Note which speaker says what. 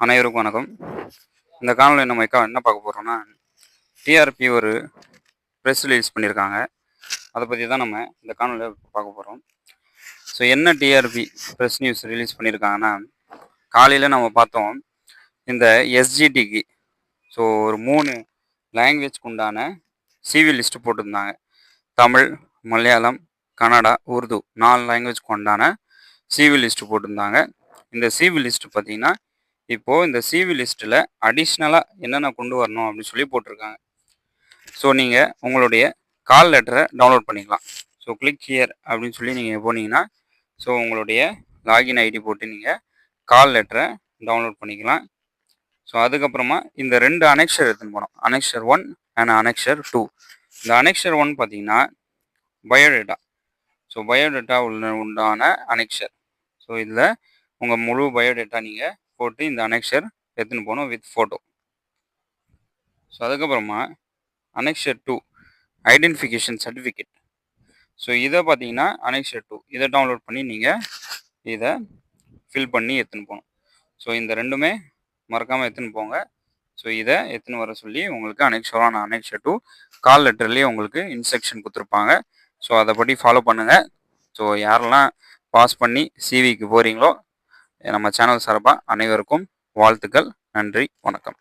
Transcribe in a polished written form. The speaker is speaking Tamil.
Speaker 1: அனைவருக்கும் வணக்கம். இந்த காணொலியில் நம்ம என்ன பார்க்க போகிறோம்னா, டிஆர்பி ஒரு ப்ரெஸ் ரிலீஸ் பண்ணியிருக்காங்க. அதை பற்றி தான் நம்ம இந்த காணொலியில் பார்க்க போகிறோம். ஸோ என்ன டிஆர்பி ப்ரெஸ் நியூஸ் ரிலீஸ் பண்ணியிருக்காங்கன்னா, காலையில் நம்ம பார்த்தோம் இந்த எஸ்ஜிடிக்கு ஸோ ஒரு 3 லாங்குவேஜ்க்கு உண்டான சிவி லிஸ்ட்டு போட்டிருந்தாங்க. தமிழ், மலையாளம், கன்னடா, உருது 4 லாங்குவேஜ்க்கு உண்டான சிவி லிஸ்ட்டு போட்டிருந்தாங்க. இந்த சிவி லிஸ்ட்டு பார்த்திங்கன்னா இப்போது இந்த சிவி லிஸ்ட்டில் அடிஷ்னலாக என்னென்ன கொண்டு வரணும் அப்படின்னு சொல்லி போட்டிருக்காங்க. ஸோ நீங்கள் உங்களுடைய கால் லெட்டரை டவுன்லோட் பண்ணிக்கலாம். ஸோ கிளிக் ஹியர் அப்படின்னு சொல்லி நீங்கள் போனீங்கன்னா ஸோ உங்களுடைய லாகின் ஐடி போட்டு நீங்கள் கால் லெட்டரை டவுன்லோட் பண்ணிக்கலாம். ஸோ அதுக்கப்புறமா இந்த 2 அனெக்ஷர் எடுத்துன்னு போனோம், அனெக்ஷர் 1 அண்ட் அனெக்ஷர் 2. இந்த அனெக்ஷர் 1 பார்த்தீங்கன்னா பயோடேட்டா. ஸோ பயோடேட்டா உண்டான அனெக்ஷர். ஸோ இதில் உங்கள் முழு பயோடேட்டா நீங்கள் போட்டு இந்த அனெக்ஷர் எடுத்துன்னு போகணும் வித் ஃபோட்டோ. ஸோ அதுக்கப்புறமா அனெக்ஷர் 2 ஐடென்டிஃபிகேஷன் சர்டிஃபிகேட். ஸோ இதை பார்த்தீங்கன்னா அனெக்ஷர் 2 இதை டவுன்லோட் பண்ணி நீங்கள் இதை ஃபில் பண்ணி எடுத்துன்னு போகணும். ஸோ இந்த ரெண்டுமே மறக்காமல் எடுத்துன்னு போங்க. ஸோ இதை எடுத்துன்னு வர சொல்லி உங்களுக்கு அனெக்ஷர் 2 கால் லெட்டர்லேயே உங்களுக்கு இன்ஸ்ட்ரக்ஷன் கொடுத்துருப்பாங்க. ஸோ அதைப்படி ஃபாலோ பண்ணுங்கள். ஸோ யாரெல்லாம் பாஸ் பண்ணி சிவிக்கு போகிறீங்களோ நம்ம சேனல் சார்பாக அனைவருக்கும் வாழ்த்துக்கள். நன்றி, வணக்கம்.